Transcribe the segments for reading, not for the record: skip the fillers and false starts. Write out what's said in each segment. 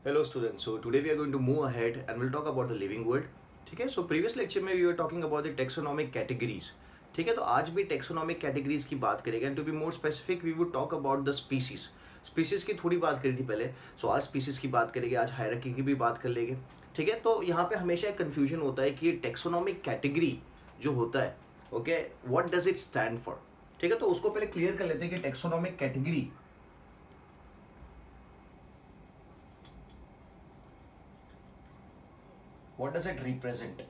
Hello students, so today we are going to move ahead and we'll talk about the living world. ठीक है, so previous lecture में we were talking about the taxonomic categories. ठीक है, तो आज भी taxonomic categories की बात करेंगे and to be more specific we would talk about the species. Species की थोड़ी बात करी थी पहले, so आज species की बात करेंगे, आज hierarchy की भी बात कर लेंगे. ठीक है, तो यहाँ पे हमेशा एक confusion होता है कि taxonomic category जो होता है, okay, what does it stand for? ठीक है, तो उसको पहले क्लियर कर लेते हैं कि taxonomic category what does it represent.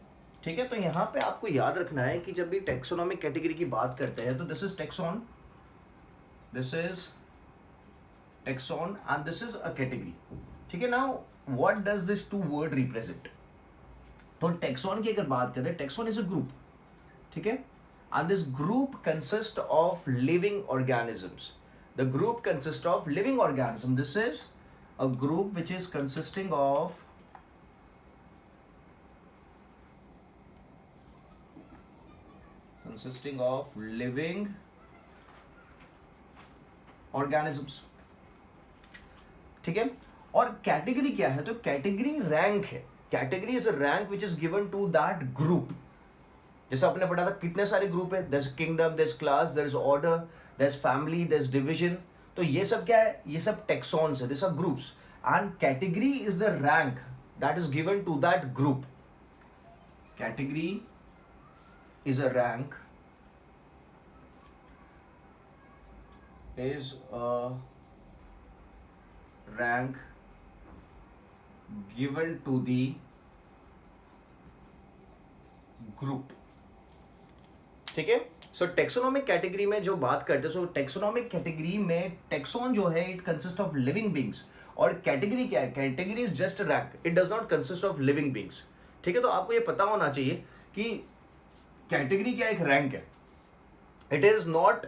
ठीक है, तो यहाँ पे आपको याद रखना है कि जब भी टेक्सोनॉमिक कैटेगरी की बात करते हैं तो this is taxon and this is a category. ठीक है, now what does this two word represent. तो टेक्सॉन की अगर बात करें, टेक्सॉन इज अ ग्रुप. ठीक है, and this group consist of living organisms. The group consist of living organism. This is a group which is consisting of living organisms. ठीक है, और कैटेगरी क्या है? तो कैटेगरी रैंक है. Category is a rank which is given to that group. जैसा आपने पढ़ा था कितने सारे ग्रुप है. There is kingdom, there is class, there is order, there is family, there is division. तो ये सब क्या है? ये सब टेक्सॉन्स है, this are groups. And category is the rank that is given to that group. Category is a rank given to the group. ठीक है, सो टेक्सोनॉमिक कैटेगरी में जो बात करते हैं, सो टेक्सोनॉमिक कैटेगरी में टेक्सॉन जो है it consist of living beings. और कैटेगरी क्या है? Category is just rank, it does not consist of living beings. ठीक है, तो आपको ये पता होना चाहिए कि कैटेगरी क्या एक रैंक है. It is not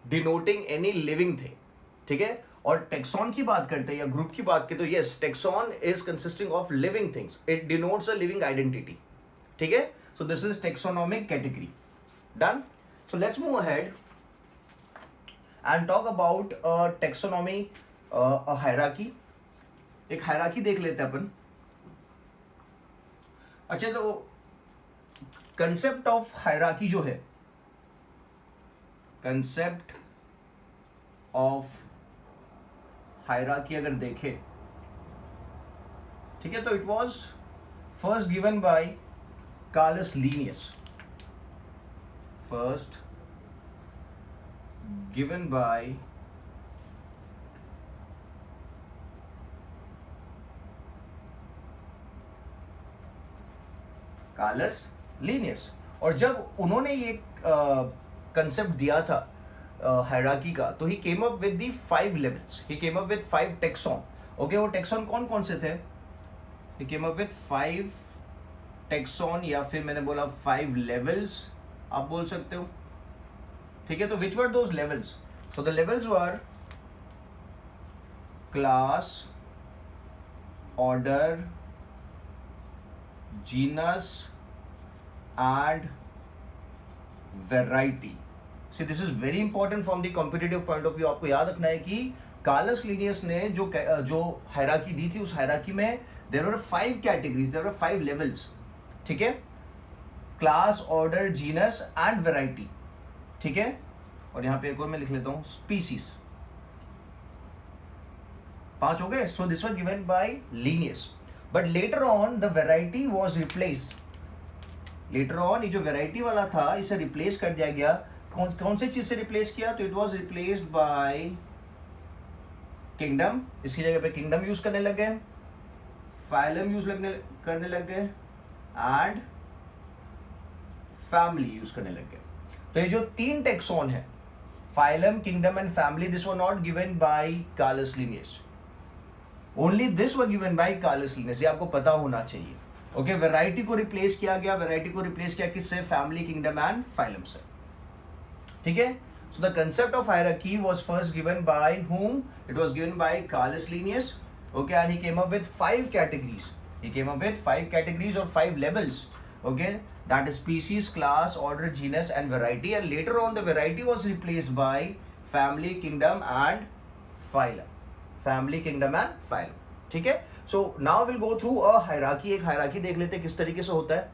denoting any living thing. ठीक है, और टेक्सॉन की बात करते हैं या ग्रुप की बात करते हैं तो yes, tax on is consisting of living things. It denotes a living identity. ठीक है, so this is taxonomic category. Done. So let's move ahead and talk about taxonomy, hierarchy. एक हायरार्की देख लेते हैं अपन. अच्छा, तो कंसेप्ट ऑफ हायरार्की जो है, कंसेप्ट ऑफ हायरार्की अगर देखें, ठीक है, तो it was first given by Carolus Linnaeus. First given by Carolus Linnaeus. और जब उन्होंने ये कंसेप्ट दिया था हायरार्की का, तो he came up with the 5 levels. He came up with 5 taxon. Okay, वो टेक्सॉन कौन कौन से थे? He came up with 5 taxon, या फिर मैंने बोला 5 लेवल्स आप बोल सकते हो. ठीक है, तो which were those levels? So the levels were class, order, genus and variety. See, this is very important from the competitive point of view. आपको याद रखना है कि कार्लस लीनियस ने जो हायरार्की दी थी, उस हायरार्की में there were 5 categories, there were 5 levels. ठीक है, class, order, genus and variety. ठीक है, और यहां पे एक और मैं लिख लेता हूं, स्पीसीज. 5 हो गए. So this was given by Linnaeus, but later on the variety was replaced. Later on ये जो वेराइटी वाला था, इसे रिप्लेस कर दिया गया. कौन से चीज से रिप्लेस किया? तो it was replaced bye kingdom. इसकी जगह पे किंगडम यूज करने लग गए, फाइलम करने लग गए, एंड फैमिली यूज करने लग गए. तो ये जो 3 टेक्सॉन है, phylum, kingdom and family, this were not given by Carolus Linnaeus. Only this were given by Carolus Linnaeus. ये आपको पता होना चाहिए. ओके, वैरायटी को रिप्लेस किया गया. वैरायटी को रिप्लेस किया किससे? फैमिली, किंगडम एंड फाइलम से. ठीक है, so the concept of hierarchy was first given by whom? It was given by Carolus Linnaeus. Okay, and he came up with 5 categories. He came up with 5 categories और 5 levels. Okay, that is species, class, order, genus and variety. And later on the variety was replaced by family, kingdom and phylum. Family, kingdom and phylum. ठीक है। So now will go through a hierarchy, एक hierarchy देख लेते हैं किस तरीके से होता है।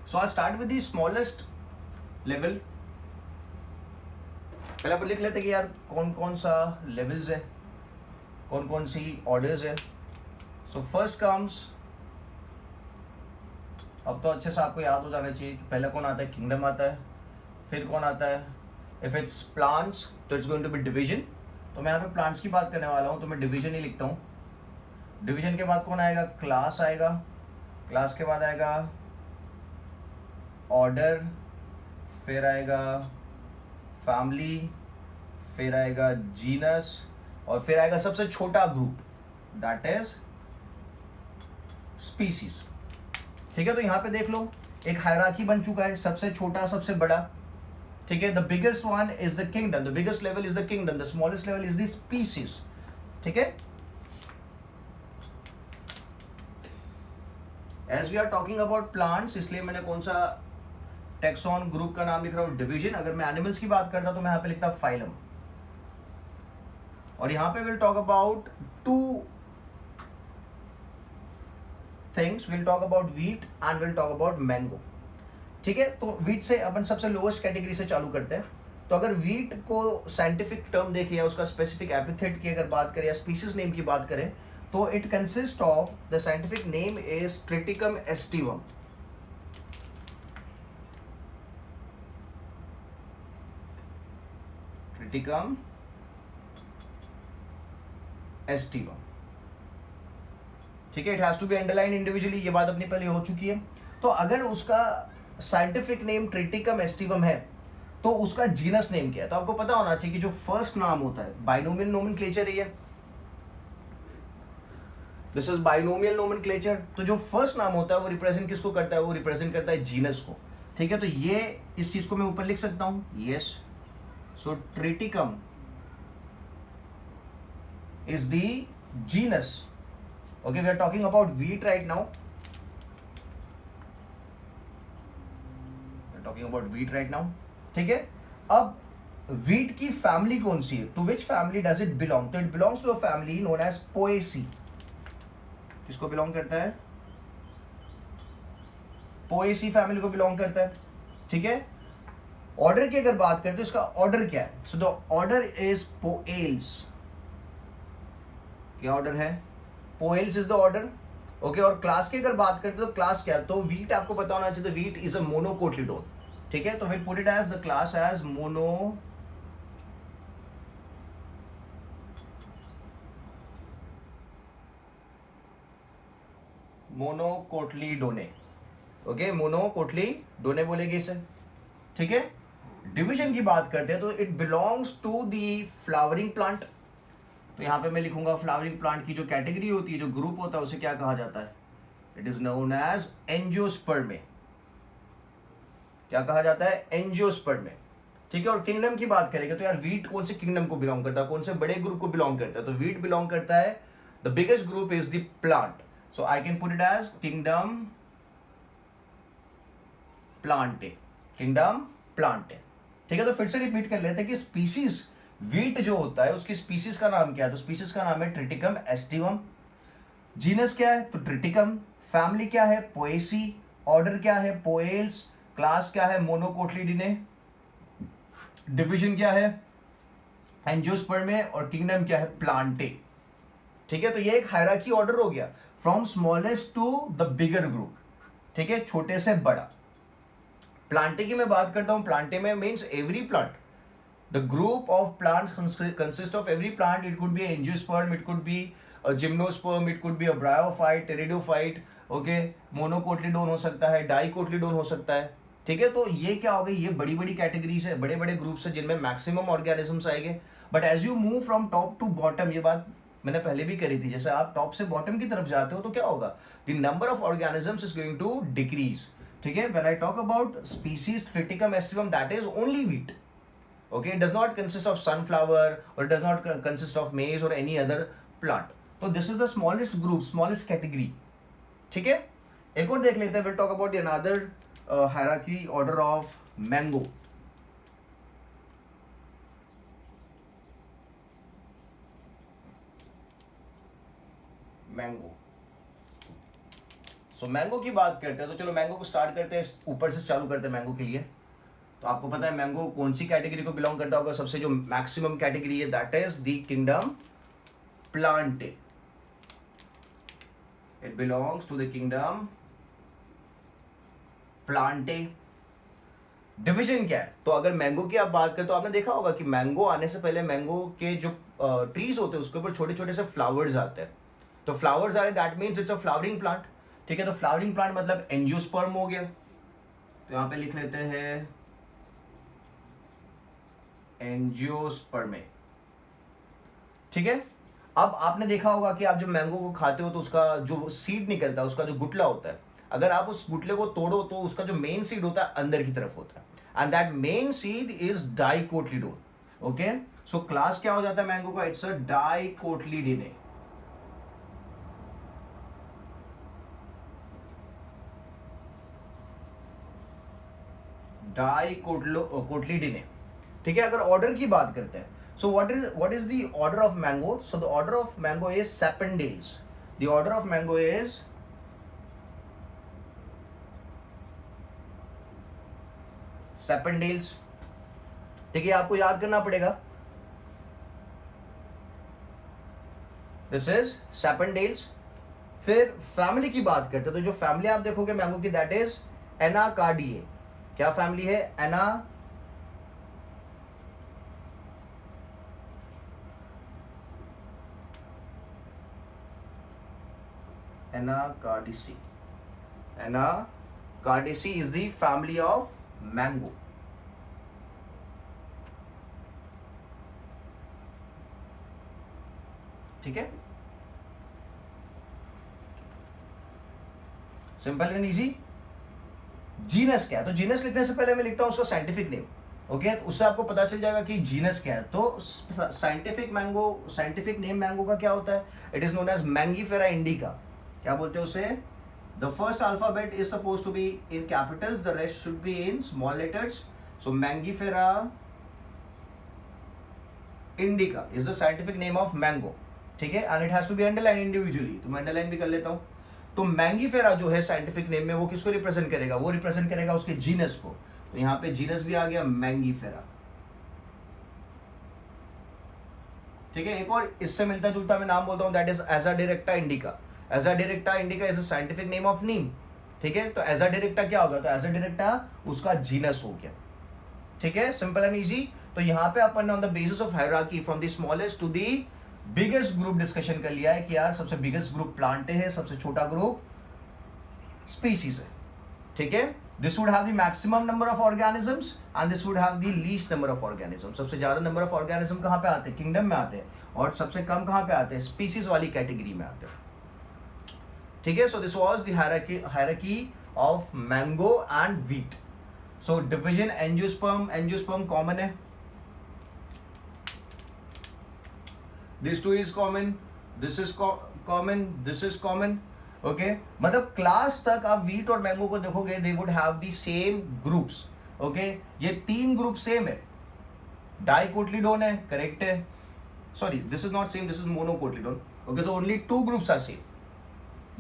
So I start with the smallest level. पहले अपन लिख लेते हैं कि यार कौन कौन सा लेवल्स है, कौन कौन सी ऑर्डर्स है। सो फर्स्ट कम्स, अब तो अच्छे से आपको याद हो जाना चाहिए कि पहले कौन आता है, किंगडम आता है, फिर कौन आता है, इफ इट्स प्लांट्स तो it's going to be division. तो मैं यहाँ पे प्लांट्स की बात करने वाला हूँ तो मैं डिवीजन ही लिखता हूँ। डिवीजन के बाद कौन आएगा, क्लास आएगा, क्लास के बाद आएगा ऑर्डर, फिर आएगा फैमिली, फिर आएगा जीनस, और फिर आएगा सबसे छोटा ग्रुप, दैट इज स्पीसीज। ठीक है, तो यहां पे देख लो एक हायरार्की बन चुका है, सबसे छोटा सबसे बड़ा। ठीक है, the biggest one is the kingdom, the biggest level is the kingdom, the smallest level is the species. ठीक है, as we are talking about plants, इसलिए मैंने कौन सा टेक्सॉन ग्रुप का नाम लिख रहा हूं, डिवीजन। अगर मैं एनिमल्स की बात करता तो मैं यहां पे लिखता फाइलम। और यहां पे will talk about two things, will talk about wheat and will talk about mango. ठीक है, तो व्हीट से अपन सबसे लोएस्ट कैटेगरी से चालू करते हैं। तो अगर व्हीट को साइंटिफिक टर्म देखें या उसका स्पेसिफिक एपिथेट की अगर बात करें या स्पीसीज नेम की बात करें, तो it consist of, the scientific name is Triticum aestivum. Triticum aestivum. ठीक है, it has to be underline individually, ये बात अपनी पहले हो चुकी है। तो अगर उसका साइंटिफिक नेम ट्रिटिकम एस्टिवम है तो उसका जीनस नेम क्या है। तो आपको पता होना चाहिए कि जो फर्स्ट नाम होता है, बाइनोमियल नोमेनक्लेचर है, दिस इज बाइनोमियल नोमेनक्लेचर। तो जो फर्स्ट नाम होता है वो रिप्रेजेंट किसको करता है, वो रिप्रेजेंट करता है जीनस को। ठीक है, तो ये इस चीज को मैं ऊपर लिख सकता हूं, yes. So Triticum is the genus. Okay, we are talking about wheat right now. We are talking about wheat right now. ठीक है, अब wheat की फैमिली कौन सी है, to which family does it belong? तो it belongs to a family known as Poaceae. किसको belong करता है, Poaceae फैमिली को बिलोंग करता है। ठीक है, ऑर्डर की अगर बात करें तो इसका ऑर्डर क्या है, so the order is Poales. क्या ऑर्डर है, Poales is the order. Okay, और क्लास की अगर बात करते तो क्लास क्या है, तो व्हीट आपको पता होना चाहिए, व्हीट इज अ मोनोकोटिलीडोन। ठीक है, तो will put it as the class as monocotyledonae. Okay, monocotyledonae बोलेंगे इसे। ठीक है, डिवीजन की बात करते हैं तो it belongs to the flowering plant. तो यहां पे मैं लिखूंगा फ्लावरिंग प्लांट की जो कैटेगरी होती है, जो ग्रुप होता है, उसे क्या कहा जाता है, इट इज नोन एज एंजियोस्पर्मे। क्या कहा जाता है, एंजियोस्पर्मे। ठीक है, और किंगडम की बात करेंगे तो यार व्हीट कौन से किंगडम को बिलोंग करता है, कौन से बड़े ग्रुप को बिलोंग करता है, तो व्हीट बिलोंग करता है, the biggest group is the plant. So I can put it as kingdom Plantae, kingdom Plantae. ठीक है, तो फिर से रिपीट कर लेते हैं कि स्पीसीज व्हीट जो होता है उसकी स्पीसीज का नाम क्या है, तो स्पीसीज का नाम है ट्रिटिकम एस्टिवम। जीनस क्या है, तो ट्रिटिकम। फैमिली क्या है, पोएसी। ऑर्डर क्या है, पोएल्स। क्लास क्या है, मोनोकोटिलीडोने। डिवीजन क्या है, एंजियोस्पर्मे। और किंगडम क्या है, प्लांटे। ठीक है, तो ये एक हायरार्की ऑर्डर हो गया, from smallest to the bigger group. ठीक है, छोटे से बड़ा। प्लांटे की मैं बात करता हूं, प्लांटे में means every plant, the group of plants consist of every plant. It could be an angiosperm, it could be a gymnosperm, it could be a bryophyte, pteridophyte, okay, monocotyledon हो सकता है, dicotyledon हो सकता है। ठीक है, तो ये क्या हो गई, ये बड़ी बड़ी कैटेगरीज है, बड़े बड़े ग्रुप्स है जिनमें मैक्सिमम ऑर्गेनिजम्स आएंगे। But as you move from top to bottom, ये बात मैंने पहले भी करी थी, जैसे आप टॉप से बॉटम की तरफ जाते हो तो क्या होगा, the number of organisms is going to decrease. ठीक है, when I talk about species Triticum aestivum, that is only wheat. Okay, it does not consist of sunflower or it does not consist of maize or any other plant. So this is the smallest group, smallest category. ठीक है, एक और देख लेते हैं, we'll talk about another hierarchy order of mango. Mango. So mango की बात करते हैं तो चलो मैंगो को स्टार्ट करते हैं, ऊपर से चालू करते हैं मैंगो के लिए। तो आपको पता है मैंगो कौन सी कैटेगरी को बिलोंग करता होगा, सबसे जो मैक्सिमम कैटेगरी है that is the kingdom Plantae. It belongs to the kingdom Plantae. Division क्या है, तो अगर मैंगो की आप बात करें तो आपने देखा होगा कि मैंगो आने से पहले मैंगो के जो ट्रीज होते हैं उसके ऊपर छोटे छोटे से फ्लावर्स आते हैं। तो फ्लावर्स आ रहे that means it's a flowering plant. ठीक है, तो फ्लावरिंग प्लांट मतलब एंजियोस्पर्म हो गया। तो यहां पे लिख लेते हैं एंजियोस्पर्मे। ठीक है, अब आपने देखा होगा कि आप जब मैंगो को खाते हो तो उसका जो सीड निकलता है, उसका जो गुटला होता है, अगर आप उस गुटले को तोड़ो तो उसका जो मेन सीड होता है अंदर की तरफ होता है, and that main seed is dicotyledon. Okay, so class क्या हो जाता है मैंगो का, इट्स अ डाइकोटिलीडोने। डाइकोटिलीडोने। ठीक है, अगर ऑर्डर की बात करते हैं, so what is the order of mango? So the order of mango is sapindales. The order of mango is sapindales. ठीक है, आपको याद करना पड़ेगा, दिस इज sapindales। फिर फैमिली की बात करते हैं तो जो फैमिली आप देखोगे मैंगो की दैट इज एनाकार्डिए। क्या फैमिली है, Anacardiaceae. Anacardiaceae is the family of mango. ठीक है, सिंपल एंड इजी। जीनस क्या है, तो जीनस लिखने से पहले मैं लिखता हूं उसका साइंटिफिक नेम। ओके, तो उससे आपको पता चल जाएगा कि जीनस क्या है। तो साइंटिफिक नेम मैंगो का क्या होता है, it is known as Mangifera indica. क्या बोलते हैं उसे, the first alphabet is suppose to be in capitals, the rest should be in small letters. So Mangifera indica is the scientific name of mango. ठीक है, and it has to be underline individually, तो मैं underline भी कर लेता हूं। तो Mangifera जो है साइंटिफिक नेम में वो किसको रिप्रेजेंट करेगा, वो रिप्रेजेंट करेगा उसके जीनस को। तो यहां पे जीनस भी आ गया मैंगीफेरा। ठीक है, एक और इससे मिलता जुलता मैं नाम बोलता हूं, that is Azadirachta indica. Azadirachta indica is a scientific name of neem. ठीक है, तो एजाडिरेक्टा क्या होगा, तो एजाडिरेक्टा उसका जीनस हो गया। ठीक है, सिंपल एंड इजी। तो यहां पे अपन ने on the basis of hierarchy from the smallest to the biggest group discussion कर लिया है कि यार सबसे बिगेस्ट ग्रुप प्लांटे है, सबसे छोटा ग्रुप स्पीसीज है। ठीक है, this would have the maximum number of organisms and this would have the least number of organism. सबसे ज्यादा नंबर ऑफ ऑर्गेनिज्म कहां पे आते हैं, किंगडम में आते हैं, और सबसे कम कहां पे आते हैं, स्पीसीज वाली कैटेगरी में आते हैं। ठीक है, so this was the hierarchy of mango and wheat. So division angiosperm common है, this two is common, this is common, this is common. okay, मतलब क्लास तक आप व्हीट और मैंगो को देखोगे they would have the same groups. okay, ये तीन group same है, डाइकोटिलीडोन है, करेक्ट है, sorry this is not same, this is monocotyledon. Okay, so only two groups are same,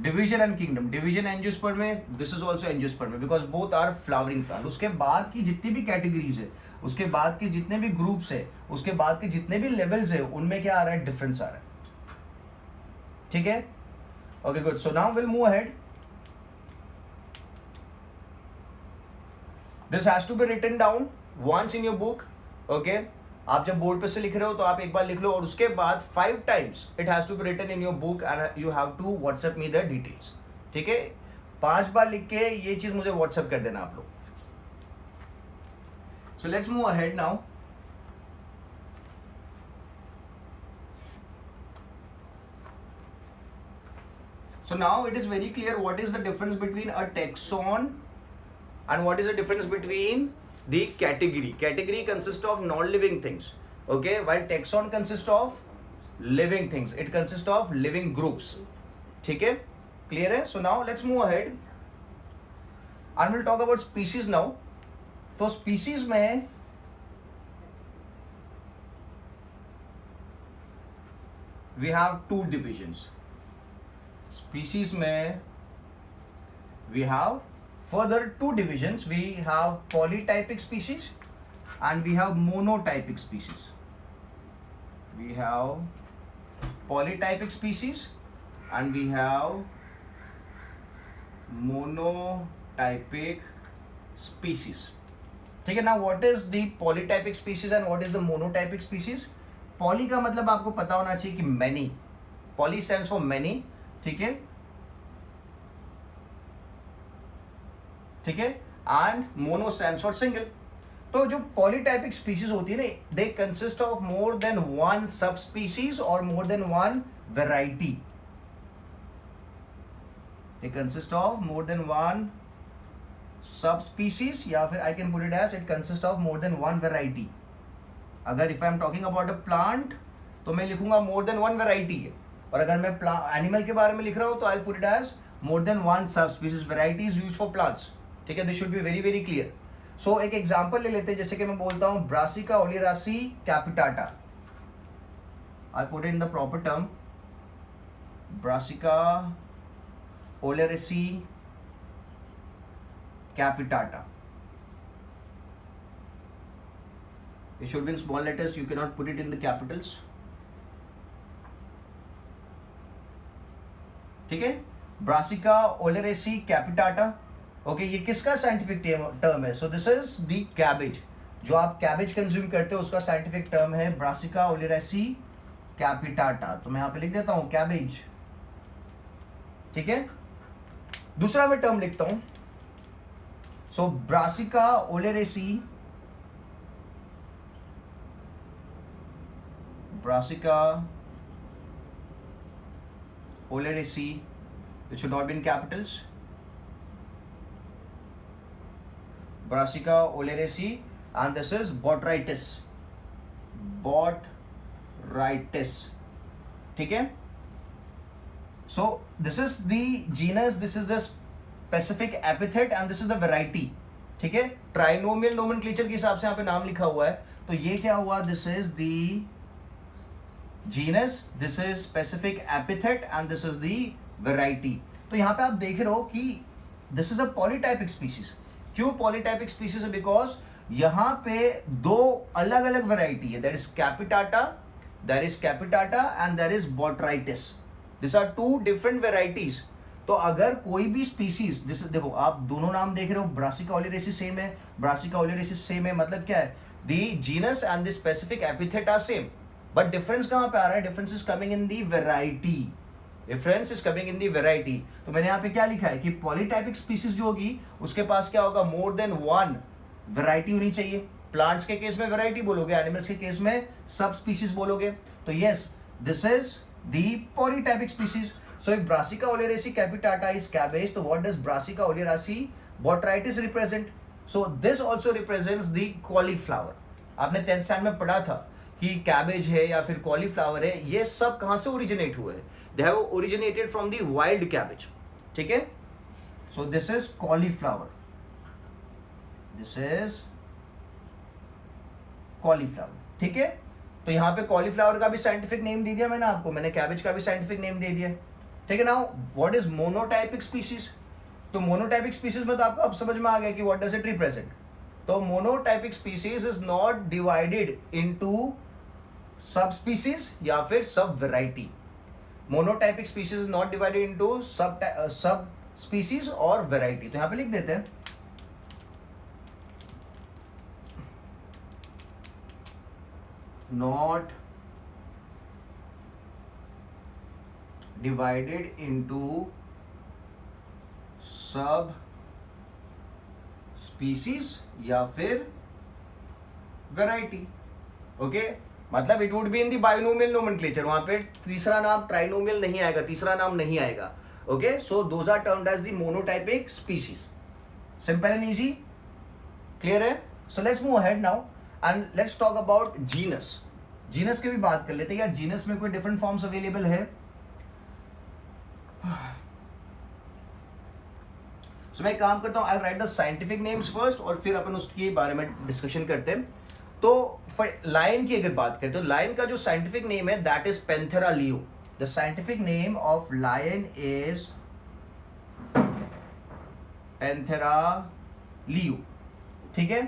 division and kingdom. Division angiosperm में, this is also angiosperm में, because both are flowering plant. उसके बाद की जितनी भी कैटेगरीज है, उसके बाद के जितने भी ग्रुप्स है, उसके बाद के जितने भी लेवल्स है, उनमें क्या आ रहा है, डिफरेंस आ रहा है। ठीक है, okay good. So now will move ahead. This has to be written down once in your book. Okay, आप जब बोर्ड पे से लिख रहे हो तो आप एक बार लिख लो, और उसके बाद 5 times it has to be written in your book and you have to WhatsApp me the details. ठीक है, 5 बार लिख के ये चीज मुझे व्हाट्सएप कर देना आप लोग। So let's move ahead now. So now it is very clear what is the difference between a taxon and what is the difference between the category. Category consists of non-living things, okay, while taxon consists of living things. It consists of living groups. ठीक है, clear है? So now let's move ahead and we'll talk about species now. तो species में we have 2 divisions. Species में we have further two divisions. We have polytypic species and we have monotypic species. We have polytypic species and we have monotypic species. ठीक है ना. what is the polytypic species and what is the monotypic species? poly का मतलब आपको पता होना चाहिए कि many. poly stands for many. ठीक है, ठीक है. And mono stands for single. तो जो पॉलीटाइपिक स्पीसीज होती है ना, they consist of more than one sub species और more than one variety. They consist of more than one sub species, या फिर I can put it as it consist of more than one variety. अगर if I am talking about a plant तो मैं लिखूंगा मोर than one variety है, और अगर मैं एनिमल के बारे में लिख रहा हूं तो I put it as more than one sub species. Varieties use for plants. ठीक है, this should be very very clear. So एक एग्जांपल ले लेते हैं. जैसे कि मैं बोलता हूं Brassica oleracea capitata. I put in the proper term Brassica oleracea capitata. It should be in small letters. You cannot put it in the capitals. ठीक है, ब्रासिका ओलियरासी कैपिटाटा. ओके, ये किसका साइंटिफिक टर्म है? So this is the cabbage. जो आप cabbage consume करते हो उसका साइंटिफिक टर्म है ब्रासिका ओलियरासी कैपिटाटा. तो मैं यहां पे लिख देता हूं कैबेज. ठीक है, दूसरा मैं टर्म लिखता हूं. सो brassica ओलियरासी ओलियरासी, it should not be in capitals. Brassica oleracea, and this is botrytis. ठीक है. So this is the genus, this is the specific epithet and this is the variety. ठीक है, ट्राइनोमियल नोमेनक्लेचर के हिसाब से यहाँ पे नाम लिखा हुआ है. तो ये क्या हुआ? This is the genus, this is specific epithet and this is the variety. तो यहाँ पे आप देख रहे हो कि this is a polytypic species. क्यों पॉलीटाइपिक स्पीसीज है? बिकॉज यहाँ पे दो अलग अलग वेराइटी है. There is capitata and there is botrytis. This are two different varieties. तो अगर कोई भी स्पीसीज, देखो आप दोनों नाम देख रहे हो, ब्रासिका ओलियरासी सेम है, ब्रासिका ओलियरासी सेम है. मतलब क्या है? The genus and the specific epithet are same, but difference कहां पे आ रहा है? Difference is coming in the variety. Difference is coming in the variety. तो मैंने यहाँ पे क्या लिखा है कि पॉलीटाइपिक स्पीसीज जो होगी उसके पास क्या होगा? मोर देन वन वेराइटी होनी चाहिए. प्लांट्स के केस में वेराइटी बोलोगे, एनिमल्स के केस में सब स्पीसीज बोलोगे. तो yes, this is the polytypic species. So if Brassica oleracea capitata is cabbage, तो what does Brassica oleracea botrytis represent? So this also represents the cauliflower. आपने 10th स्टैंडर्ड में पढ़ा था कि कैबेज है या फिर कॉलीफ्लावर है, ये सब कहां से ओरिजिनेट हुए हैं? They have originated from the wild cabbage. ठीक है, so this is cauliflower. This is cauliflower. ठीक है, तो यहां पे कॉलीफ्लावर का भी साइंटिफिक नेम दे दिया मैंने आपको, मैंने कैबेज का भी साइंटिफिक नेम दे दिया. ठीक है. Now what is monotypic species? तो मोनोटाइपिक स्पीसीज में तो आपको अब समझ में आ गया कि व्हाट डज इट रिप्रेजेंट. तो monotypic species is not divided into सब स्पीसीज या फिर सब variety. Monotypic species is not divided into सब स्पीसीज और वेराइटी. तो यहां पे लिख देते हैं नॉट डिवाइडेड इनटू सब स्पीसीज या फिर वेराइटी. ओके, मतलब it would be in the binomial nomenclature. वहां पे तीसरा नाम ट्राइनोमियल नहीं आएगा, तीसरा नाम नहीं आएगा. Okay, so those are termed as the monotypic species. Simple and easy. Clear है? So let's move ahead now and let's talk about genus. Genus की भी बात कर लेते हैं. यार जीनस में कोई डिफरेंट फॉर्म्स अवेलेबल है? So, मैं काम करता हूं, I write the scientific names first और फिर अपन उसके बारे में डिस्कशन करते हैं. तो लायन की अगर बात करें तो लायन का जो साइंटिफिक नेम है that is Panthera leo. The scientific name of lion is Panthera leo, ठीक है।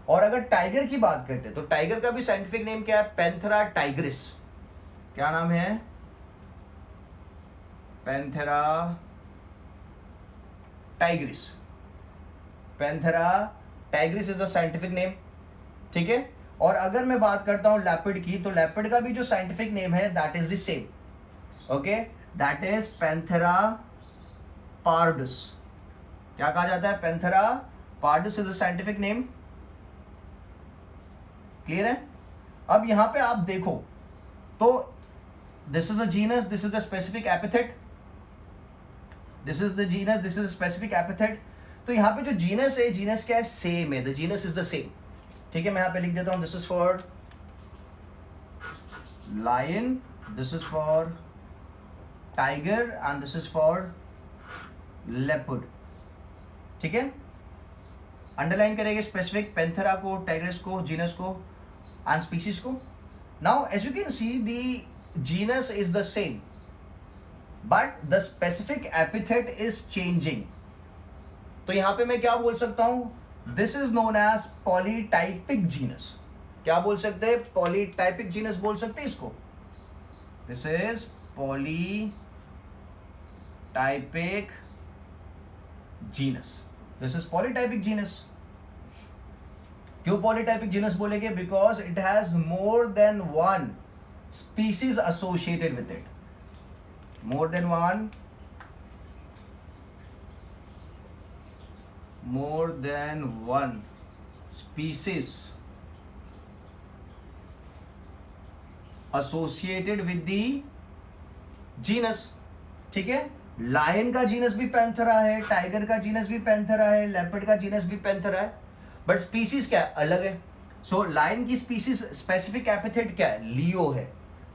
और अगर टाइगर की बात करते हैं तो टाइगर का भी साइंटिफिक नेम क्या है? Panthera Tigris. क्या नाम है? Panthera Tigris. Panthera Tigris is the scientific name, ठीक है। और अगर मैं बात करता हूं लेपर्ड की, तो लेपर्ड का भी जो साइंटिफिक नेम है that is the same, okay, that is Panthera pardus. क्या कहा जाता है? Panthera pardus is the scientific name. Clear है? अब यहां पे आप देखो तो this is a genus, this is the specific epithet, this is the genus, this is the specific epithet. तो यहां पे जो जीनस है, जीनस क्या है? सेम है, the genus is the same, ठीक है। मैं यहां पे लिख देता हूं, this is for lion, this is for tiger and this is for leopard, ठीक है। अंडरलाइन करेंगे स्पेसिफिक, पैंथेरा को, टाइग्रिस को, जीनस को एंड स्पीसीज को। Now as you can see the genus is the same but the specific epithet is changing. तो यहां पे मैं क्या बोल सकता हूं? This is known as polytypic genus. क्या बोल सकते हैं? पॉलीटाइपिक जीनस बोल सकते हैं इसको। This is polytypic genus, this is polytypic genus. क्यों पॉलीटाइपिक जीनस बोलेंगे? Because it has more than one species associated with it, more than one species associated with the genus, ठीक है। लायन का genus भी पैंथेरा है, tiger का genus भी Panthera है, लेपर्ड का जीनस भी पैंथेरा है, बट स्पीसीज क्या है? अलग है। सो लायन की स्पीसीज स्पेसिफिक एपिथेट क्या है? लियो है।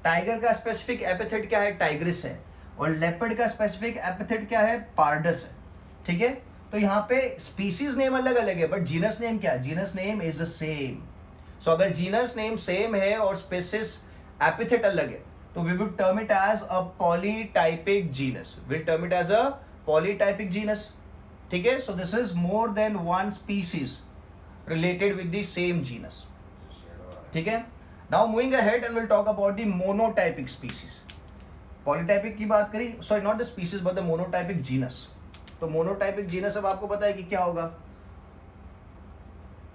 टाइगर का स्पेसिफिक एपिथेट क्या है? टाइग्रिस है। और लेपर्ड का स्पेसिफिक एपिथेट क्या है? पार्डस है, ठीक है। तो यहाँ पे स्पीसीज नेम अलग अलग है बट जीनस नेम क्या है? Genus name is the same. So अगर जीनस नेम सेम है और स्पीसीज एपिथेट अलग है तो we will term it as a polytypic genus, will term it as a polytypic genus, ठीक है। So this is more than one species related with the same genus, ठीक है। Now moving ahead and will talk about the monotypic species. Polytypic की बात करी, sorry not the species but the monotypic genus. तो monotypic genus अब आपको पता है कि क्या होगा?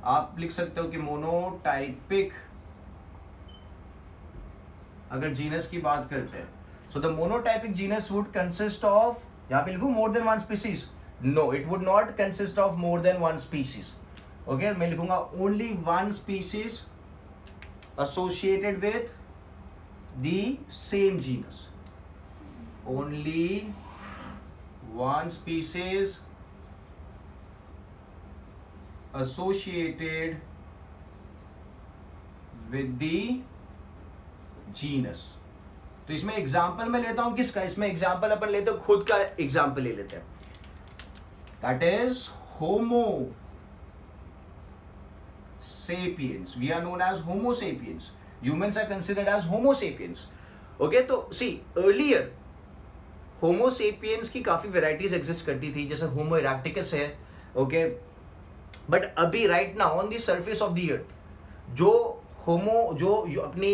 आप लिख सकते हो कि मोनोटाइपिक अगर जीनस की बात करते हैं, so the monotypic genus would consist of, यहां पे लिखूं more than one species? No, it would not consist of more than one species, okay. मैं लिखूंगा only one species associated with the same genus, only one species associated with the genus। तो इसमें example मैं लेता हूं किसका? इसमें example अपन लेते हैं, खुद का एग्जाम्पल ले लेते हैं, that is homo sapiens। we are known as homo sapiens, humans are considered as homo sapiens, okay। तो see earlier होमो सेपियंस की काफी वेराइटीज एग्जिस्ट करती थी, जैसे होमो इरेक्टिकस है, ओके। बट अभी right now on the surface of the earth जो अपनी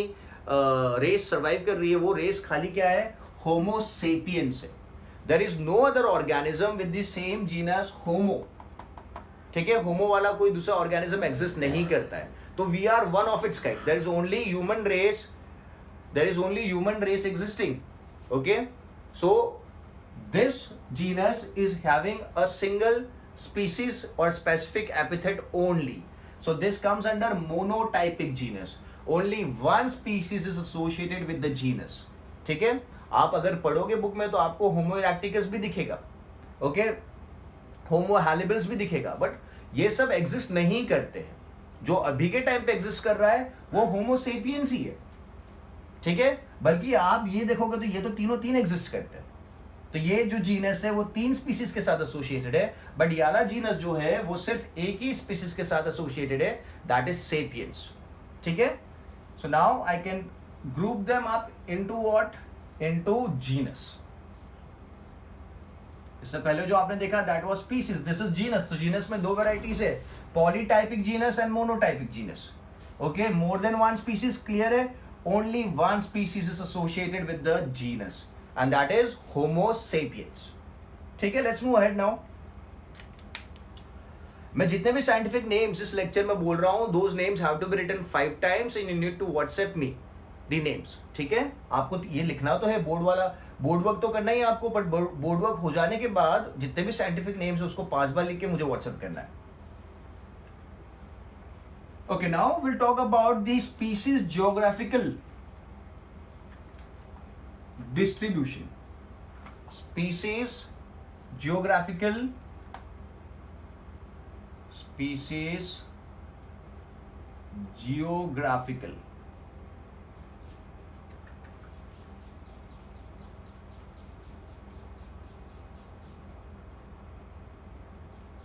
रेस सर्वाइव कर रही है, वो रेस खाली क्या है? होमो सेपियंस है। There is no other organism with the same genus Homo, ठीक है। होमो वाला कोई दूसरा ऑर्गेनिज्म एग्जिस्ट नहीं करता है, तो we are one of its kind. There is only human race existing, okay. So this genus is having a single species or specific epithet only. So this comes under monotypic genus. Only one species is associated with the genus. ठीक है? आप अगर पढ़ोगे book में तो आपको होमो इरेक्टिकस भी दिखेगा, ओके, होमो हैलिबल्स भी दिखेगा, बट ये सब एग्जिस्ट नहीं करते हैं। जो अभी के टाइम पे एग्जिस्ट कर रहा है वो होमो सेपियंस ही है, ठीक है। बल्कि आप ये देखोगे तो ये तो तीन एग्जिस्ट करते हैं। तो ये जो जीनस है वो 3 स्पीसीज के साथ एसोसिएटेड है, बट ये वाला जीनस जो है वो सिर्फ एक ही स्पीसीज के साथ एसोसिएटेड है, दैट इज सेपियंस, ठीक है। So now I can group them up into what? Into genus. इससे पहले जो आपने देखा that was species, this is genus. तो जीनस में दो वैरायटीज है, polytypic genus and monotypic genus. Okay, more than one species, clear है? Only one species is associated with the genus and that is Homo sapiens. ठीक है, let's move ahead now. मैं जितने भी साइंटिफिक नेम्स इस lecture में बोल रहा हूं, those names have to be written 5 times and you need to WhatsApp me the names. ठीक है, आपको ये लिखना तो है, बोर्ड वाला बोर्ड वर्क तो करना ही है आपको, बट बोर्ड वर्क हो जाने के बाद जितने भी साइंटिफिक नेम्स है उसको 5 बार लिख के मुझे व्हाट्सएप करना है। Okay, now will talk about the species geographical distribution. Species geographical, species geographical.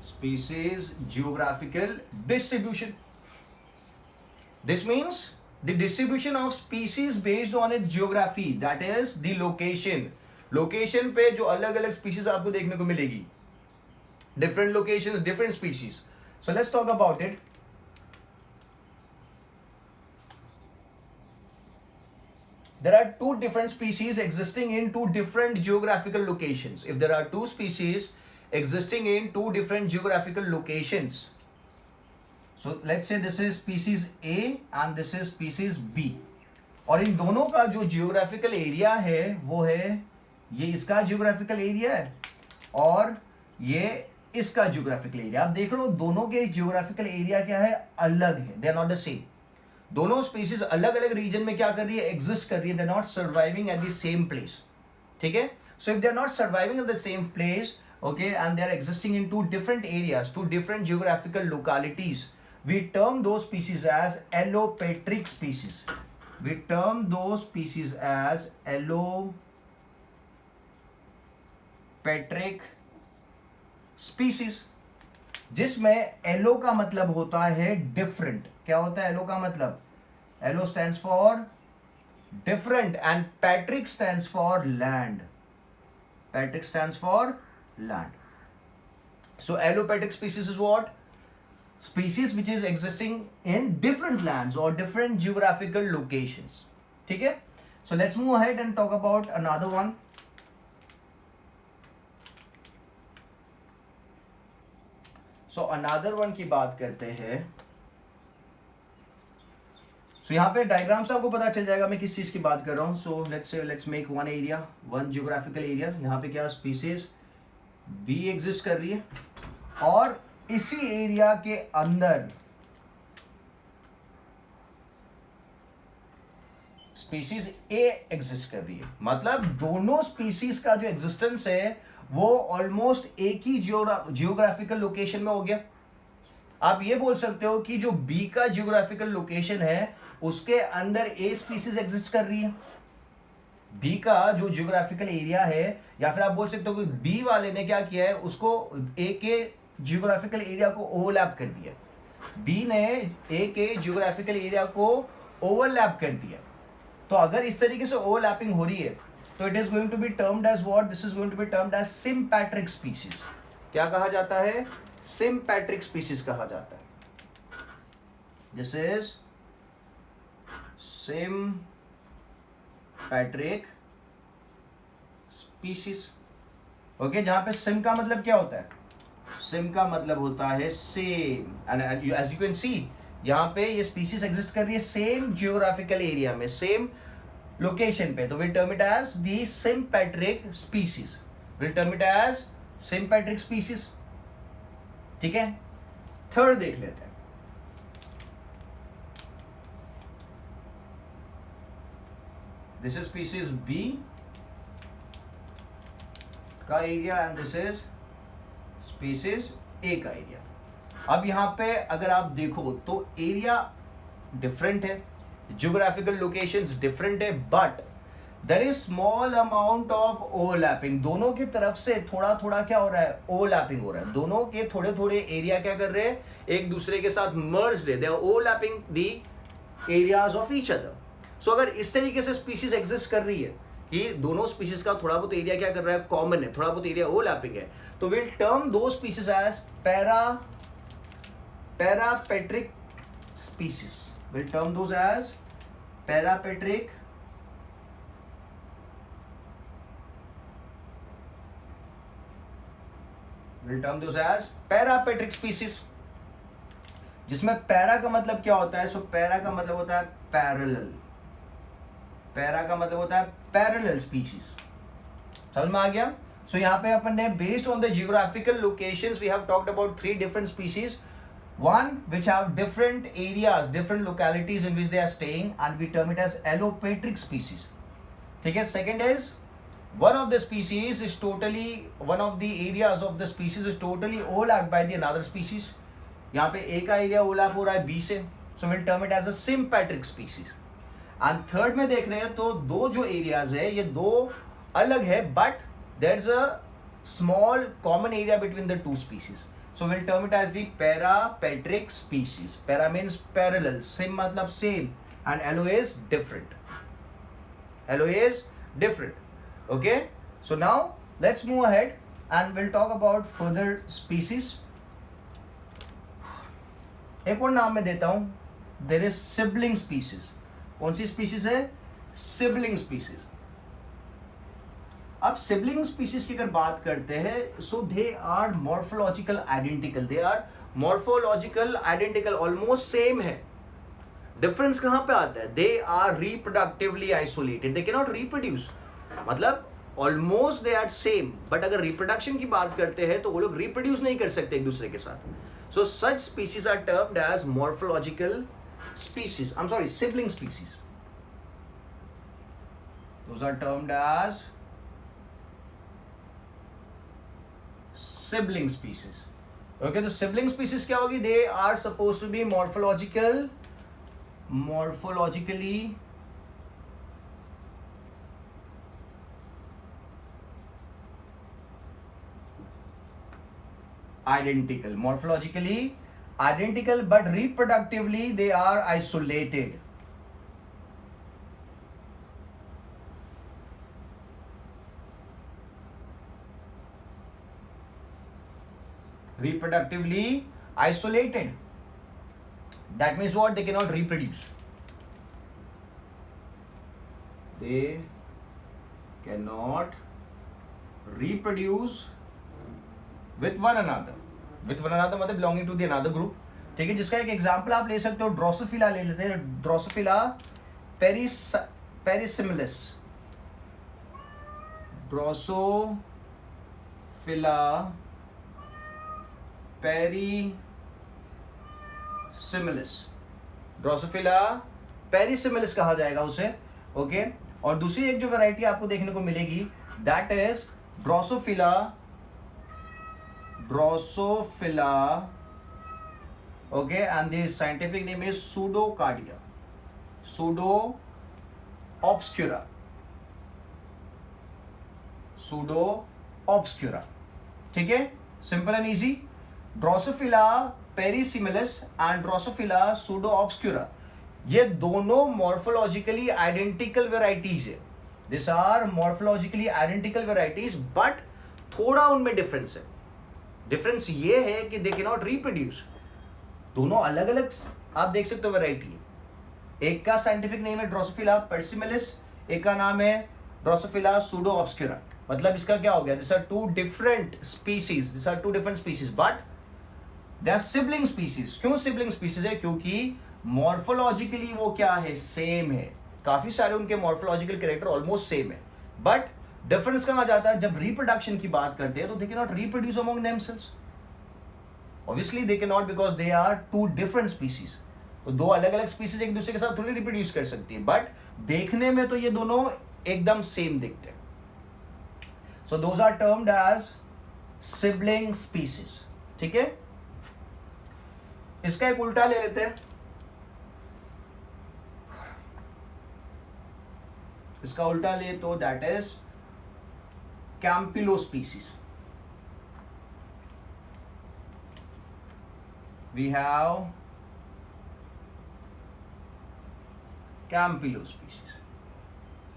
Species geographical distribution. This means the distribution of species based on its geography, that is the location. Location पे जो अलग अलग species आपको देखने को मिलेगी, different locations, different species. So let's talk about it. There are two different species existing in two different geographical locations. If there are two species existing in two different geographical locations, so let's say this is species A and this is species B, और इन दोनों का जो geographical area है वो है, ये इसका geographical area है और ये इसका जियोग्राफिकल एरिया। आप देख रहे हो दोनों के जियोग्राफिकल एरिया क्या है, अलग है, they are not the same. दोनों स्पीसीज अलग अलग रीजन में क्या कर रही है, एग्जिस्ट कर रही है, they are not surviving at the same place. ठीक है, so if they are not surviving at the same place, okay, and they are existing in two different areas, two different geographical localities, we term those species as allopatric species. We term those species as allopatric species, जिसमें yellow का मतलब होता है different. क्या होता है allo का मतलब? Allo stands for different and patric stands for land. Patric stands for land. So allopatric species is what? Species which is existing in different lands or different geographical locations. ठीक है, so let's move ahead and talk about another one. So another one की बात करते हैं। So यहाँ पे diagram से आपको पता चल जाएगा मैं किस चीज की बात कर रहा हूँ। So let's make one area, one geographical area. यहाँ पे क्या species B एग्जिस्ट कर रही है और इसी एरिया के अंदर स्पीसीज A एग्जिस्ट कर रही है। मतलब दोनों स्पीसीज का जो एग्जिस्टेंस है वो ऑलमोस्ट एक ही जियोग्राफिकल लोकेशन में हो गया। आप ये बोल सकते हो कि जो B का जियोग्राफिकल लोकेशन है उसके अंदर A स्पीसीज एग्जिस्ट कर रही है। बी का जो जियोग्राफिकल एरिया है, या फिर आप बोल सकते हो कि बी वाले ने क्या किया है, उसको ए के जियोग्राफिकल एरिया को ओवरलैप कर दिया। बी ने ए के जियोग्राफिकल एरिया को ओवरलैप कर दिया। तो अगर इस तरीके से ओवरलैपिंग हो रही है तो it is going to be termed as what? This is going to be termed as sympatric species. क्या कहा जाता है? सिम्पैट्रिक स्पीसीज कहा जाता है। This is sympatric species. Okay, जहां पे सिम का मतलब क्या होता है? सिम का मतलब होता है same, and as you can see यहाँ पे ये स्पीसीज एग्जिस्ट कर रही है सेम जियोग्राफिकल एरिया में, सेम लोकेशन पे। तो will term it as the sympatric species, will term it as sympatric species. ठीक है, थर्ड देख लेते हैं। दिस इज स्पीसीज बी का area and this is species A का एरिया। अब यहां पे अगर आप देखो तो एरिया डिफरेंट है, जियोग्राफिकल लोकेशंस डिफरेंट है, but there is small amount of overlapping. दोनों की तरफ से थोड़ा थोड़ा क्या हो रहा है? ओवरलैपिंग हो रहा है। दोनों के थोड़े थोड़े एरिया क्या कर रहे हैं? एक दूसरे के साथ मर्ज्ड है, they are overlapping the areas of each other. So अगर इस तरीके से स्पीसीज एग्जिस्ट कर रही है कि दोनों स्पीशीज का थोड़ा बहुत एरिया क्या कर रहा है, कॉमन है, थोड़ा बहुत एरिया ओवरलैपिंग है, तो विल टर्म दो species as parapatric species, will term those as parapatric species, जिसमें पैरा का मतलब क्या होता है, सो पैरा का मतलब होता है पैरेलल, पैरा का मतलब होता है पैरेलल स्पीशीज, समझ में आ गया। सो यहाँ पे अपन ने based on the geographical locations we have talked about 3 different species, one which have different areas, different localities in which they are staying, and we term it as allopatric species, ठीक है। second is one of the species is totally, one of the areas of the species is totally overlapped by the another species, यहाँ पे एक का area overlap हो रहा है B से, so will term it as a sympatric species. And third में देख रहे हैं तो दो जो एरियाज है ये दो अलग है, but there is a small common area between the two species, so will term it as the parapatric species. Para means parallel, sym मतलब same, and allo is different, allo is different, okay. So now let's move ahead and will talk about further species. एक और नाम मैं देता हूं, there is sibling species. कौन सी species है, सिबलिंग स्पीशीज। अब सिबलिंग स्पीशीज की अगर बात करते हैं, so they are morphological identical, they are morphological identical, almost same है। डिफरेंस कहां पे आता है, they are reproductively isolated, they can not रिप्रोड्यूस, मतलब almost they are same, but अगर रिप्रोडक्शन की बात करते हैं तो वो लोग रिप्रोड्यूस नहीं कर सकते एक दूसरे के साथ। So such species are termed as morphological species. I'm sorry, sibling species. Those are termed as sibling species. Okay, the sibling species क्या होगी? They are supposed to be morphologically identical, morphologically identical, but reproductively they are isolated. Reproductively isolated, that means what, they cannot reproduce, they cannot reproduce with one another, with one another मतलब belonging to the another group, ठीक है। जिसका एक example आप ले सकते हो, Drosophila ले लेते हैं, ड्रोसोफिला पेरिसिमिलिस, ड्रोसोफिला पेरिसिमिलिस, ड्रोसोफिला पेरिसिमिलिस कहा जाएगा उसे, ओके। और दूसरी एक जो वैरायटी आपको देखने को मिलेगी, that is Drosophila okay, and the scientific name is pseudocardia, pseudo-obscura, ठीक है, simple and easy. Drosophila persimilis and Drosophila pseudo-obscura, ये दोनों मॉर्फोलॉजिकली आइडेंटिकल वेराइटीज है, this are morphologically identical varieties, but थोड़ा उनमें डिफरेंस है। डिफरेंस ये है कि दे कैन नॉट रिप्रोड्यूस, दोनों अलग अलग आप देख सकते हो वैरायटी है। एक का साइंटिफिक नेम है ड्रोसोफिला पेरिसिमिलिस, एक का नाम है ड्रोसोफिला pseudo-obscura, मतलब इसका क्या हो गया, this are two different species, this are two different species, but they are sibling species. क्यों सिबलिंग स्पीशीज है, क्योंकि मॉर्फोलॉजिकली वो क्या है, सेम है, काफी सारे उनके मॉर्फोलॉजिकल कैरेक्टर ऑलमोस्ट सेम है, बट डिफरेंस कहां जाता है, जब रिप्रोडक्शन की बात करते हैं तो they can not reproduce among themselves, obviously they can not, because they are two different species. तो दो अलग अलग स्पीशीज एक दूसरे के साथ थोड़ी रिप्रोड्यूस कर सकती है, बट देखने में तो ये दोनों एकदम सेम दिखते हैं। So those are termed as sibling species, ठीक है। इसका एक उल्टा ले लेते हैं, इसका उल्टा ले तो दैट इज कैंपिलोस्पीसीज। We have कैंपिलोस्पीसीज।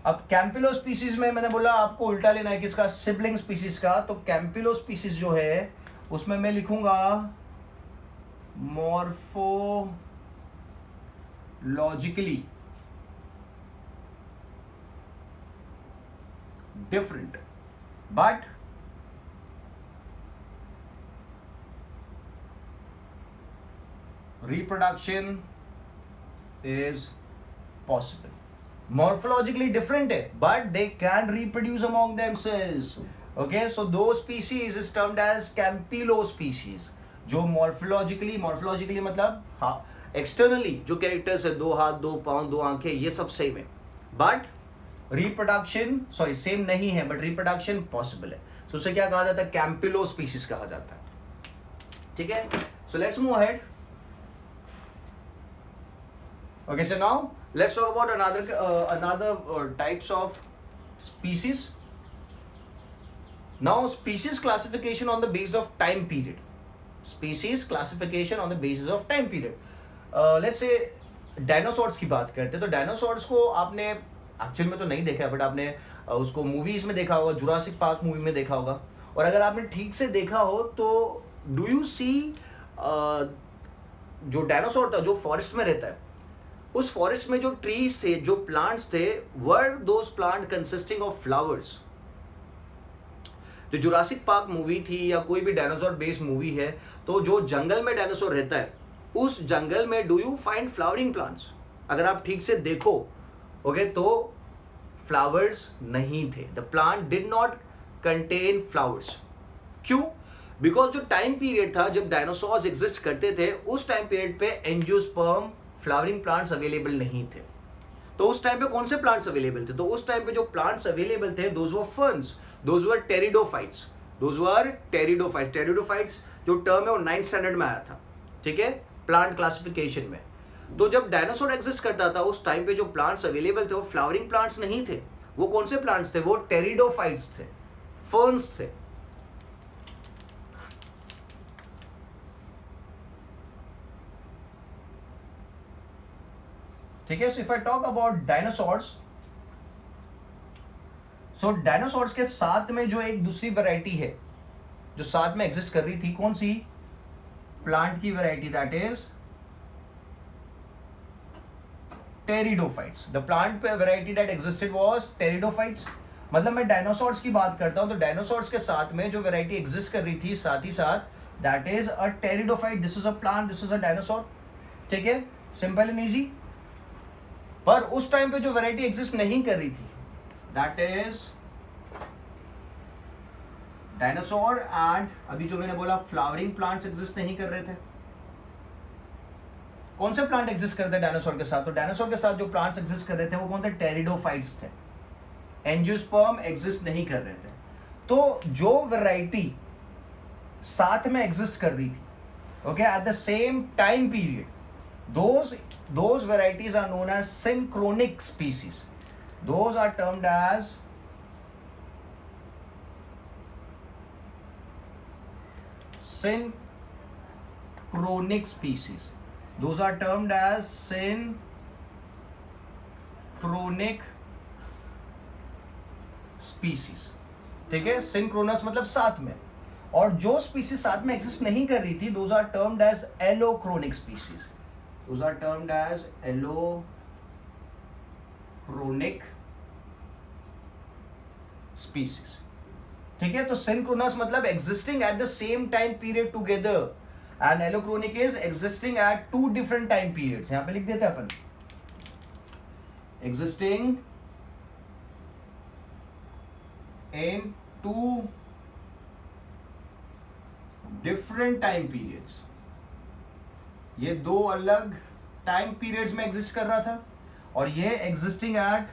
अब कैंपिलो स्पीसीज में मैंने बोला आपको उल्टा लेना है किसका, सिबलिंग स्पीसीज का। तो कैंपिलो स्पीसीज जो है उसमें मैं लिखूंगा morphologically different but reproduction is possible. Morphologically different है but they can reproduce among themselves. Okay, so those species is termed as campylospecies species. जो morphologically मतलब हाँ externally जो characters है, 2 हाथ 2 पाँव 2 आंखें, ये सब सेम है but reproduction सेम नहीं है but reproduction possible है। so उसे क्या कहा जाता है, campylospecies कहा जाता है। ठीक है, so let's move ahead. Okay, so now let's talk about another types of species. Now, species classification on the basis of time period. Species classification on the basis of time period. Let's say dinosaurs की बात करते हैं तो dinosaurs को आपने actual में तो नहीं देखा है बट आपने उसको मूवीज में देखा होगा, जुरासिक पार्क मूवी में देखा होगा। और अगर आपने ठीक से देखा हो तो डू यू सी जो डायनासोर था जो फॉरेस्ट में रहता है, उस फॉरेस्ट में जो ट्रीज थे, जो प्लांट्स थे, वर those plant consisting of flowers. जो जुरासिक पार्क मूवी थी या कोई भी डायनासोर बेस्ड मूवी है, तो जो जंगल में डायनासोर रहता है उस जंगल में do you find flowering plants? अगर आप ठीक से देखो ओके तो फ्लावर्स नहीं थे। The plant did not contain flowers. क्यों? बिकॉज जो टाइम पीरियड था जब डायनासोर्स एग्जिस्ट करते थे उस टाइम पीरियड पे एंजियोस्पर्म फ्लावरिंग प्लांट्स अवेलेबल नहीं थे। तो उस टाइम पे कौन से प्लांट्स अवेलेबल थे? तो उस टाइम पे जो प्लांट्स अवेलेबल थे those were ferns, those were pteridophytes, those were pteridophytes. Pteridophytes जो टर्म है वो 9th स्टैंडर्ड में आया था, ठीक है, प्लांट क्लासिफिकेशन में। तो जब डायनासोर एग्जिस्ट करता था उस टाइम पे जो प्लांट्स अवेलेबल थे वो फ्लावरिंग प्लांट्स नहीं थे। वो कौन से प्लांट्स थे? वो टेरिडोफाइट्स थे, फर्न्स थे। ठीक है, so if I talk about dinosaurs, so dinosaurs के साथ में जो एक दूसरी वैरायटी है जो साथ में एग्जिस्ट कर रही थी, कौन सी? प्लांट की variety, that is pteridophytes. The plant variety that existed was pteridophytes. मतलब मैं डायनासोर्स की बात करता हूं तो डायनासोर्स के साथ में जो वैरायटी एग्जिस्ट कर रही थी साथ ही साथ, that is a pteridophyte. This is a plant, this is a dinosaur. ठीक है, सिंपल एंड इजी। पर उस टाइम पे जो वैरायटी एग्जिस्ट नहीं कर रही थी दैट इज डायनासोर एंड अभी जो मैंने बोला फ्लावरिंग प्लांट्स एग्जिस्ट नहीं कर रहे थे। कौन से प्लांट एग्जिस्ट करते हैं डायनासोर के साथ? तो डायनासोर के साथ जो प्लांट्स एग्जिस्ट कर रहे थे वो कौन थे? टेरिडोफाइट्स थे। एंजियोस्पर्म एग्जिस्ट नहीं कर रहे थे। तो जो वैरायटी साथ में एग्जिस्ट कर रही थी okay eight the same time period, those varieties are known as synchronic species. Those are termed as synchronic species. Those are termed as synchronic species. ठीक है, synchronous मतलब साथ में। और जो species साथ में exist नहीं कर रही थी those are termed as allochronic species. Those are termed as allochronic species. ठीक है, तो synchronous मतलब existing at the same time period together and allochronic is existing at 2 different time periods. यहां पे लिख देते हैं अपन existing in 2 different time periods. ये 2 अलग टाइम पीरियड्स में एग्जिस्ट कर रहा था और ये existing at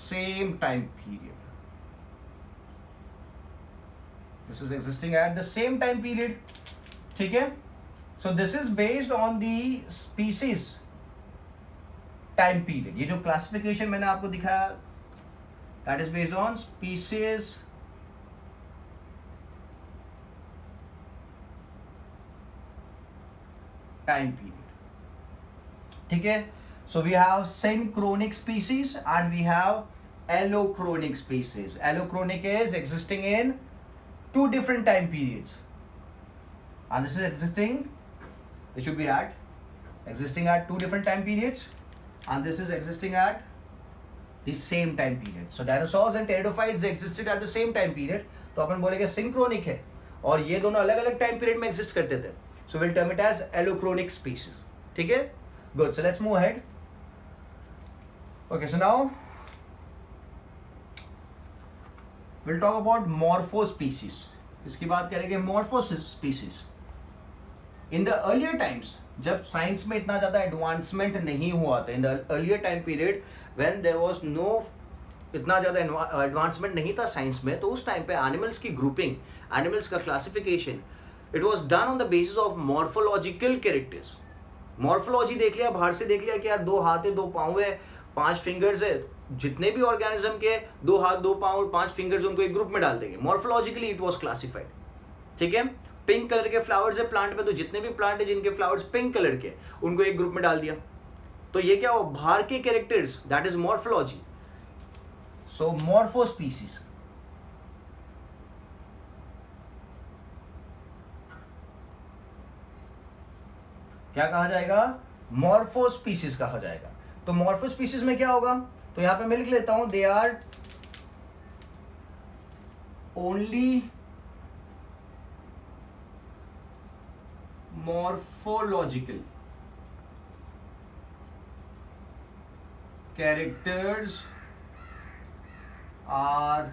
same time period. This is existing at the same time period. ठीक है, so this is based on the species time period. ये जो क्लासिफिकेशन मैंने आपको दिखाया that is based on species time period. ठीक है, So we have synchronic species and we have allochronic species. Allochronic is existing in two different time periods, and this is existing, it should be at existing at two different time periods, and this is existing at the same time period. So dinosaurs and pteridophytes they existed at the same time period, तो अपन बोलेंगे synchronic है, और ये दोनों अलग अलग time period में exist करते थे. So we'll term it as allochronic species. ठीक है? Good. So let's move ahead. Okay, so now we'll talk about morphospecies. इसकी बात करेंगे morphospecies. In the earlier times, जब साइंस में इतना ज़्यादा एडवांसमेंट नहीं हुआ था, in the earlier time period when there was no इतना ज़्यादा एडवांसमेंट नहीं था साइंस में, तो उस टाइम पे एनिमल्स की ग्रुपिंग, एनिमल्स का classification, it was done on the basis of morphological characters. Morphology देख लिया, बाहर से देख लिया कि यार 2 हाथ है, 2 पाँव है, 5 फिंगर्स है, जितने भी ऑर्गेनिज्म के 2 हाथ 2 पाँव और 5 फिंगर्स उनको एक ग्रुप में डाल देंगे. Morphologically it was classified. ठीक है? पिंक कलर के फ्लावर्स है प्लांट में, तो जितने भी प्लांट है जिनके फ्लावर्स पिंक कलर के, उनको एक ग्रुप में डाल दिया. तो ये क्या हो, बाहर के कैरेक्टर्स, दैट इज मॉर्फोलॉजी. सो मॉर्फोस्पीसीज. क्या कहा जाएगा? मॉर्फोस्पीसीज कहा जाएगा. तो मॉर्फोस्पीसीज में क्या होगा, तो यहां पे मैं लिख लेता हूं, they are only morphological characters are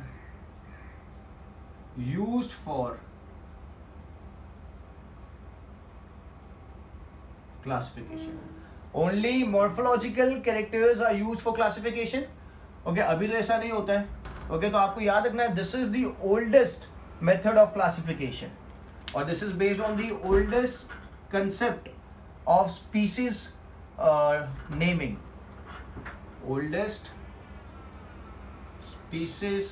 used for classification. Only morphological characters are used for classification. Okay, अभी तो ऐसा नहीं होता है. Okay, तो आपको याद रखना है, this is the oldest method of classification, or this is based on the oldest concept of species naming. Oldest species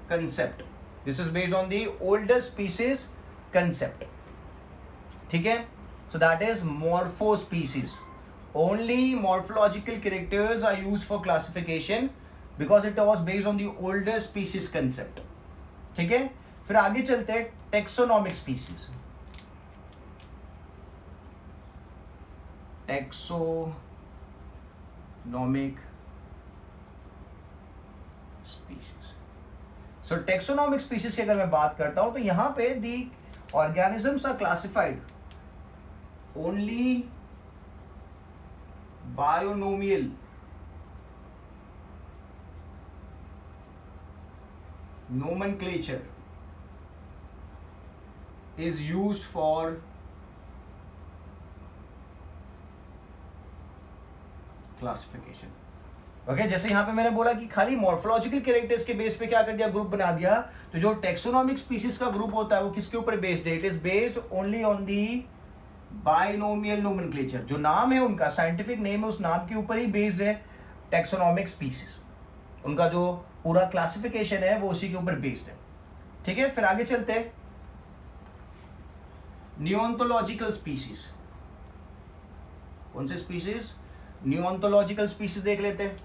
concept. This is based on the oldest species concept. ठीक है? So that is morphospecies. Only morphological characters are used for classification because it was based on the oldest species concept. ठीक है? फिर आगे चलते हैं taxonomic species. Taxonomic species. So taxonomic species की अगर मैं बात करता हूं, तो यहां पे the organisms are classified only binomial nomenclature is used for classification. Okay, जैसे यहां पे मैंने बोला कि खाली मॉर्फोलॉजिकल कैरेक्टर्स के बेस पे क्या कर दिया, ग्रुप बना दिया. तो जो टेक्सोनॉमिक स्पीसीज का ग्रुप होता है वो किसके ऊपर बेस्ड है? It is based only on the binomial nomenclature. जो नाम है उनका, साइंटिफिक नेम है, उस नाम के ऊपर ही बेस्ड है टेक्सोनॉमिक स्पीसीज. उनका जो पूरा क्लासिफिकेशन है वो उसी के ऊपर बेस्ड है. ठीक है? फिर आगे चलते हैं. Neontological species. कौन से स्पीसीज? नियोंटोलॉजिकल स्पीसीज देख लेते हैं.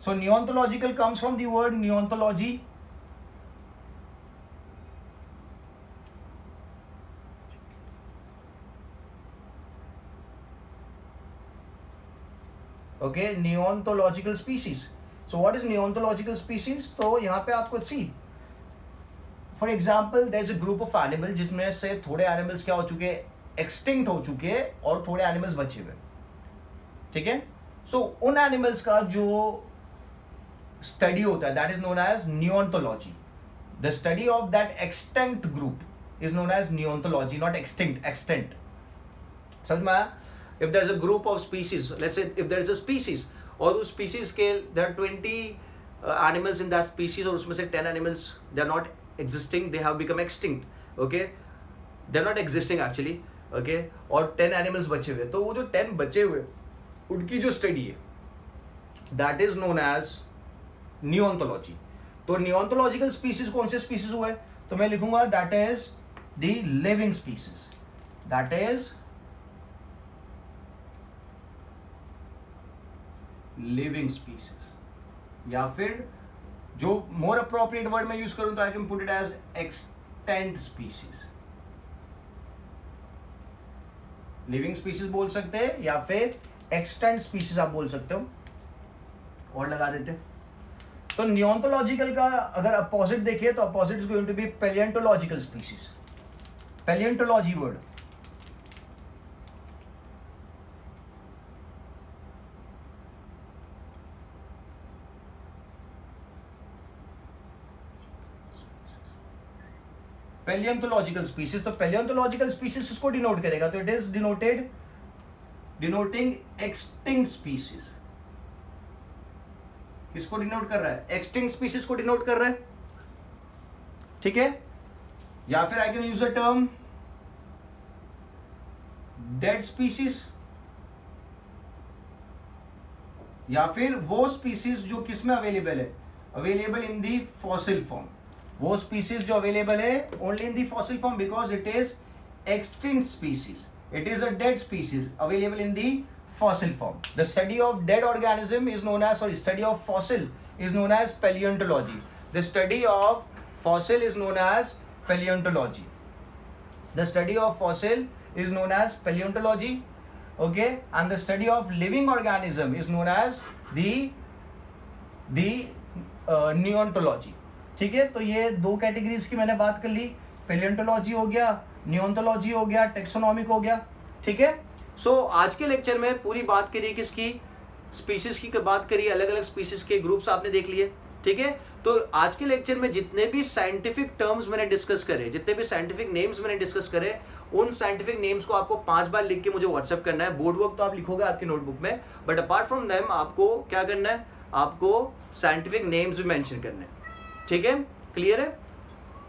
So neontological comes from the word neontology. Okay, neontological species. So what is neontological species? तो यहां पे आपको see, for example there is a group of animal जिसमें से थोड़े एनिमल्स क्या हो चुके, एक्सटिंक्ट हो चुके, और थोड़े एनिमल्स बचे हुए. ठीक है? सो उन एनिमल्स का जो स्टडी होता है that is known as neontology. The study of that extinct group is known as neontology, not extinct, extant. समझ में आया? if there is a group of species, let's say if there is a species, और उस species के there are 20 animals in that species, और उसमें से 10 animals they are not existing, they have become extinct. Okay, they are not existing actually. Okay, और 10 animals बचे हुए, तो वो जो 10 बचे हुए उनकी जो स्टडी है that is known as नियोंटोलॉजी. तो नियोंटोलॉजिकल स्पीसीज कौन से स्पीसीज हुए? तो मैं लिखूंगा that is the living species. That is living species, या फिर जो मोर अप्रोप्रिएट वर्ड में यूज करूं तो I can put it as extant species. Living species बोल सकते हैं या फिर एक्सटेंट स्पीसीज आप बोल सकते हो, और लगा देते। तो नियोंटोलॉजिकल का अगर अपोजिट देखिए तो opposite is going to be paleontological species. Paleontology word paleontological species, तो पैलियोंटोलॉजिकल स्पीसीज इसको डिनोट करेगा, तो it is denoting extinct species. किसको डिनोट कर रहा है? एक्सटिंक्ट स्पीसीज को डिनोट कर रहा है, ठीक है। या फिर I can use the term dead species, या फिर वो स्पीसीज जो किसमें अवेलेबल है? Available in the fossil form. वो स्पीसीज जो अवेलेबल है only in the fossil form because it is extinct species, it is a dead species available in the fossil form. The study of dead organism is known as, study of fossil is known as paleontology. The study of fossil is known as paleontology. The study of fossil is known as paleontology, okay, and the study of living organism is known as the neontology. ठीक है, तो ये दो categories की मैंने बात कर ली, पैलियोंटोलॉजी हो गया, नियोंटोलॉजी हो गया, टेक्सोनॉमिक हो गया, ठीक है। सो आज के लेक्चर में पूरी बात करिए किसकी? स्पीसीज की बात करिए, अलग अलग स्पीसीज के ग्रुप्स आपने देख लिए, ठीक है। तो आज के लेक्चर में जितने भी साइंटिफिक टर्म्स मैंने डिस्कस करे, जितने भी साइंटिफिक नेम्स मैंने डिस्कस करे, उन साइंटिफिक नेम्स को आपको 5 बार लिख के मुझे व्हाट्सएप करना है। बोर्ड वर्क तो आप लिखोगे आपकी नोटबुक में, बट अपार्ट फ्रॉम देम आपको क्या करना है? आपको साइंटिफिक नेम्स भी मेंशन करने हैं, ठीक है। क्लियर है?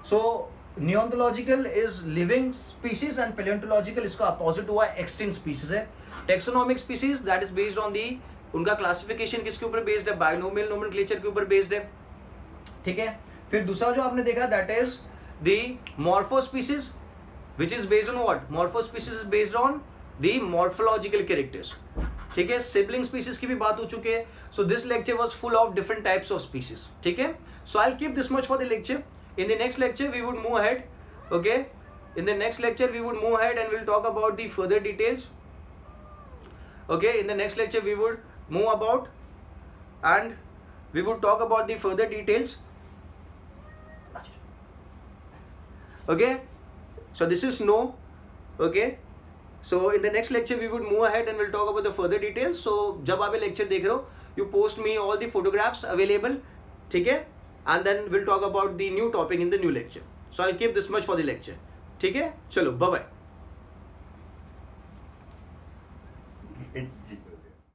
So neontological is living species and paleontological इसका अपोजिट हुआ एक्सटिंक्ट स्पीसीज है। Taxonomic species that is based on the, उनका क्लासिफिकेशन किसके ऊपर बेस्ड है? बायनोमियल नोमेनक्लेचर के ऊपर बेस्ड है, ठीक है। फिर दूसरा जो आपने देखा that is the morpho species which is based on what? Morpho species is based on the morphological characters, ठीक है। सिबलिंग स्पीसीज की भी बात हो चुकी है। So this lecture was full of different types of species, ठीक है। So I will keep this much for the lecture. In the next lecture we would move ahead, okay, in the next lecture we would move ahead and we'll talk about the further details, okay. In the next lecture we would move about and we would talk about the further details, okay. So this is snow, okay. So in the next lecture we would move ahead and we'll talk about the further details. So जब आप ये lecture देख रहे हो, you post me all the photographs available, ठीक है, and then we'll talk about the new topic in the new lecture. So I'll keep this much for the lecture, ठीक है। चलो, bye bye.